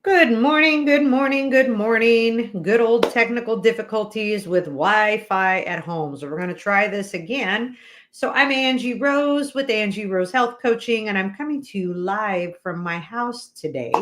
Good morning, good morning, good morning. Good old technical difficulties with Wi-Fi at home. So we're going to try this again. So I'm Angie Rose with Angie Rose Health Coaching, and I'm coming to you live from my house today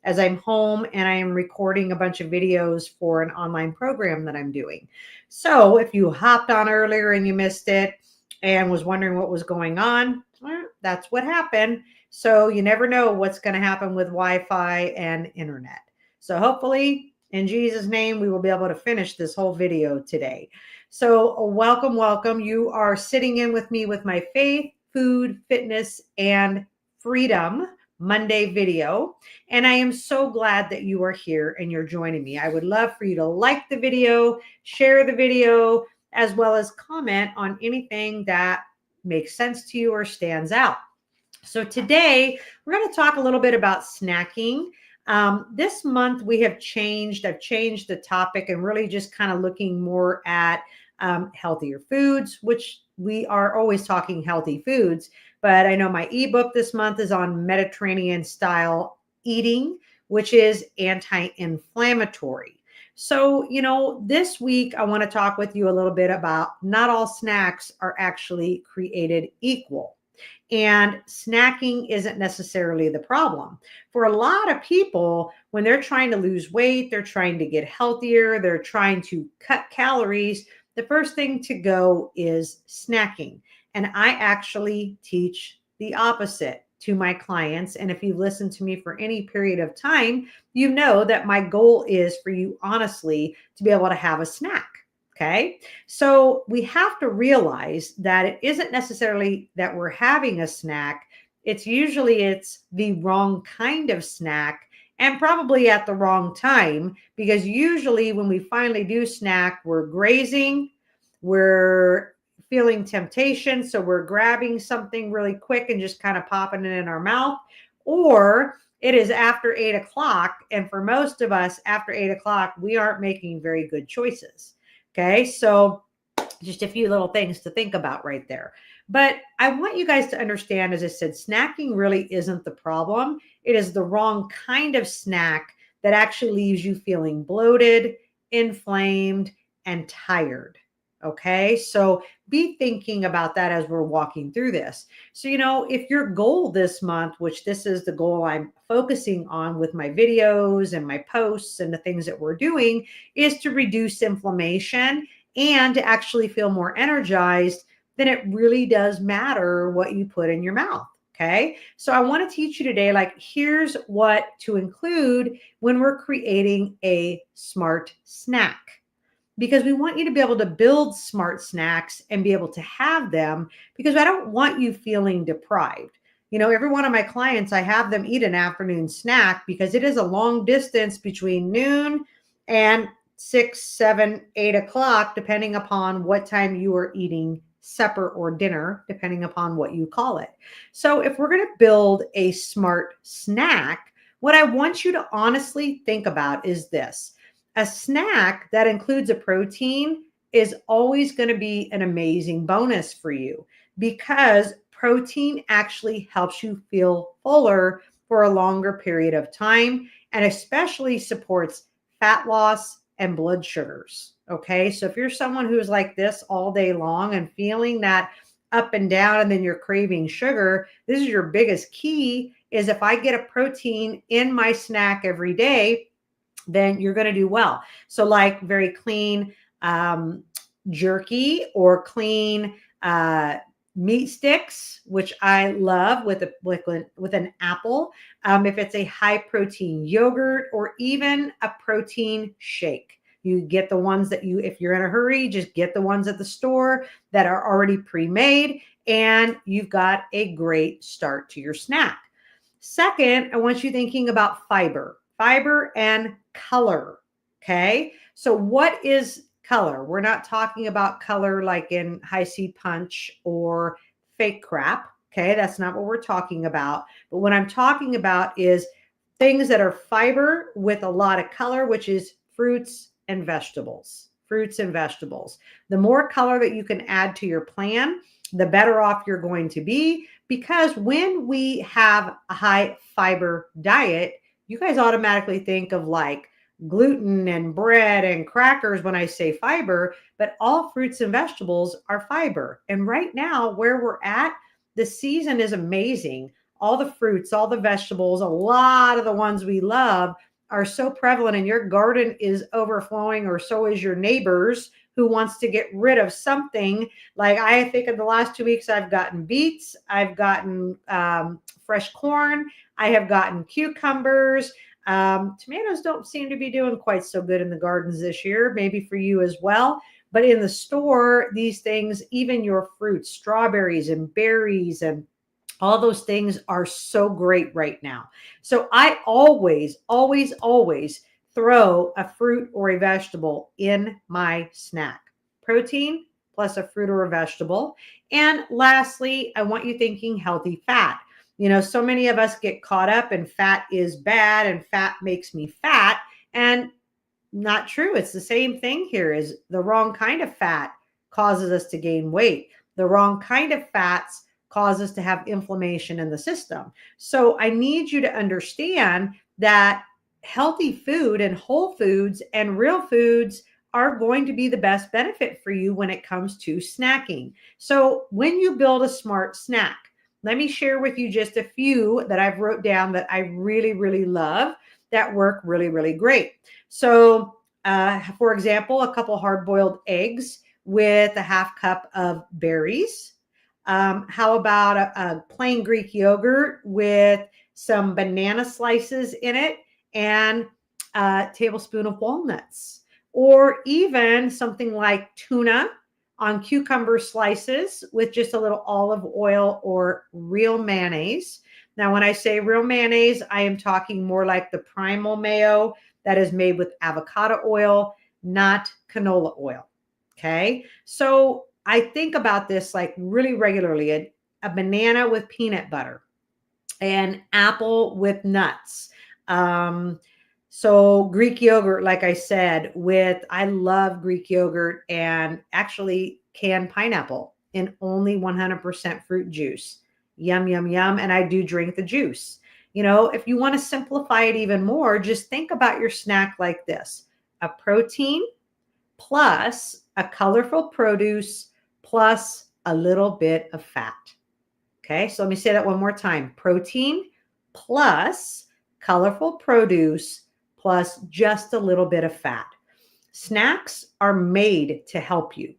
as I'm home and I am recording a bunch of videos for an online program that I'm doing. So if you hopped on earlier and you missed it and was wondering what was going on, well, that's what happened. So you never know what's going to happen with Wi-Fi and internet. So hopefully, in Jesus' name, we will be able to finish this whole video today. So welcome, welcome. You are sitting in with me with my faith, food, fitness, and freedom Monday video. And I am so glad that you are here and you're joining me. I would love for you to like the video, share the video, as well as comment on anything that makes sense to you or stands out. So today we're going to talk a little bit about snacking. This month we have changed. I've changed the topic and really just kind of looking more at healthier foods, which we are always talking healthy foods. But I know my ebook this month is on Mediterranean style eating, which is anti-inflammatory. So, this week I want to talk with you a little bit about not all snacks are actually created equal. And snacking isn't necessarily the problem. For a lot of people, when they're trying to lose weight, they're trying to get healthier, they're trying to cut calories, the first thing to go is snacking. And I actually teach the opposite to my clients. And if you've listened to me for any period of time, you know that my goal is for you, honestly, to be able to have a snack. Okay. So we have to realize that it isn't necessarily that we're having a snack. It's the wrong kind of snack and probably at the wrong time, because usually when we finally do snack, we're grazing, we're feeling temptation. So we're grabbing something really quick and just kind of popping it in our mouth, or it is after 8 o'clock. And for most of us, after 8 o'clock, we aren't making very good choices. Okay, so just a few little things to think about right there. But I want you guys to understand, as I said, snacking really isn't the problem. It is the wrong kind of snack that actually leaves you feeling bloated, inflamed, and tired. Okay, so be thinking about that as we're walking through this. So, if your goal this month, which this is the goal I'm focusing on with my videos and my posts and the things that we're doing, is to reduce inflammation and to actually feel more energized, then it really does matter what you put in your mouth. Okay. So I want to teach you today, like, here's what to include when we're creating a smart snack, because we want you to be able to build smart snacks and be able to have them, because I don't want you feeling deprived. Every one of my clients, I have them eat an afternoon snack because it is a long distance between noon and 6, 7, 8 o'clock, depending upon what time you are eating supper or dinner, depending upon what you call it. So if we're going to build a smart snack, what I want you to honestly think about is this: a snack that includes a protein is always going to be an amazing bonus for you, because protein actually helps you feel fuller for a longer period of time, and especially supports fat loss and blood sugars. Okay. So if you're someone who's like this all day long and feeling that up and down, and then you're craving sugar, this is your biggest key: is if I get a protein in my snack every day, then you're going to do well. So like very clean jerky, or clean meat sticks, which I love with an apple. If it's a high protein yogurt, or even a protein shake, you get the ones that if you're in a hurry, just get the ones at the store that are already pre-made, and you've got a great start to your snack. Second, I want you thinking about fiber and color. Okay. So what is color? We're not talking about color like in Hi-C Punch or fake crap. Okay. That's not what we're talking about. But what I'm talking about is things that are fiber with a lot of color, which is fruits and vegetables. Fruits and vegetables. The more color that you can add to your plan, the better off you're going to be, because when we have a high fiber diet, you guys automatically think of like gluten and bread and crackers when I say fiber, but all fruits and vegetables are fiber. And right now, where we're at, the season is amazing. All the fruits, all the vegetables, a lot of the ones we love are so prevalent, and your garden is overflowing, or so is your neighbors who wants to get rid of something. Like I think in the last 2 weeks, I've gotten beets, I've gotten fresh corn, I have gotten cucumbers. Tomatoes don't seem to be doing quite so good in the gardens this year, maybe for you as well. But in the store, these things, even your fruits, strawberries and berries and all those things are so great right now. So I always, always, always throw a fruit or a vegetable in my snack. Protein plus a fruit or a vegetable. And lastly, I want you thinking healthy fat. You know, so many of us get caught up in fat is bad and fat makes me fat. And not true. It's the same thing here. Is the wrong kind of fat causes us to gain weight. The wrong kind of fats cause us to have inflammation in the system. So I need you to understand that healthy food and whole foods and real foods are going to be the best benefit for you when it comes to snacking. So when you build a smart snack, let me share with you just a few that I've wrote down that I really, really love that work really, really great. So, for example, a couple hard-boiled eggs with a half cup of berries. How about a plain Greek yogurt with some banana slices in it and a tablespoon of walnuts? Or even something like tuna on cucumber slices with just a little olive oil or real mayonnaise. Now, when I say real mayonnaise, I am talking more like the Primal mayo that is made with avocado oil, not canola oil. Okay. So I think about this like really regularly. A banana with peanut butter, an apple with nuts. So Greek yogurt, like I said, I love Greek yogurt and actually canned pineapple in only 100% fruit juice. Yum, yum, yum. And I do drink the juice. You know, if you want to simplify it even more, just think about your snack like this: a protein plus a colorful produce plus a little bit of fat. Okay, so let me say that one more time: protein plus colorful produce plus just a little bit of fat. Snacks are made to help you.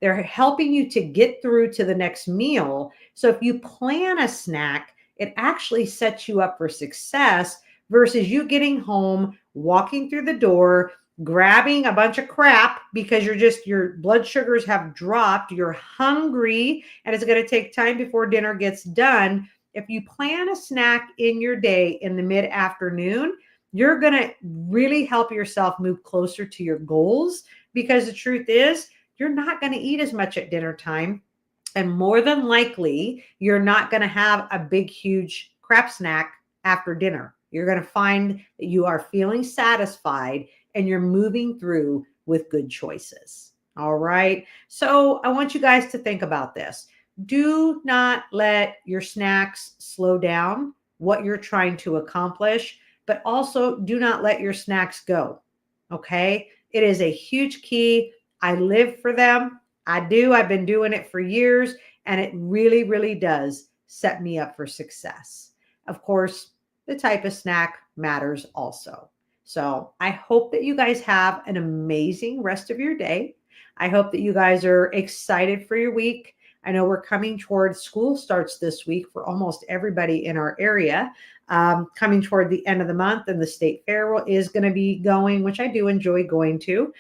They're helping you to get through to the next meal. So if you plan a snack, it actually sets you up for success versus you getting home, walking through the door, grabbing a bunch of crap because your blood sugars have dropped, you're hungry, and it's going to take time before dinner gets done. If you plan a snack in your day in the mid-afternoon, you're going to really help yourself move closer to your goals, because the truth is you're not going to eat as much at dinner time. And more than likely, you're not going to have a big, huge crap snack after dinner. You're going to find that you are feeling satisfied and you're moving through with good choices. All right. So I want you guys to think about this. Do not let your snacks slow down what you're trying to accomplish, but also do not let your snacks go. Okay. It is a huge key. I live for them. I do. I've been doing it for years, and it really, really does set me up for success. Of course, the type of snack matters also. So I hope that you guys have an amazing rest of your day. I hope that you guys are excited for your week. I know we're coming towards school starts this week for almost everybody in our area. Coming toward the end of the month, and the state fair is going to be going, which I do enjoy going to.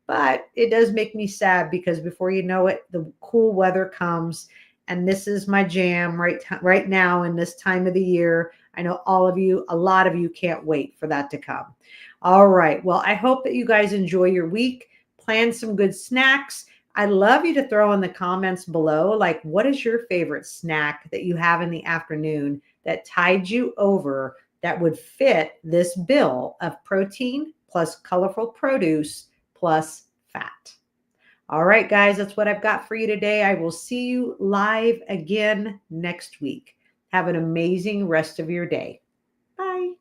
But it does make me sad because before you know it, the cool weather comes, and this is my jam right now in this time of the year. I know a lot of you can't wait for that to come. All right. Well, I hope that you guys enjoy your week. Plan some good snacks. I'd love you to throw in the comments below, like, what is your favorite snack that you have in the afternoon that tied you over that would fit this bill of protein plus colorful produce plus fat? All right, guys, that's what I've got for you today. I will see you live again next week. Have an amazing rest of your day. Bye.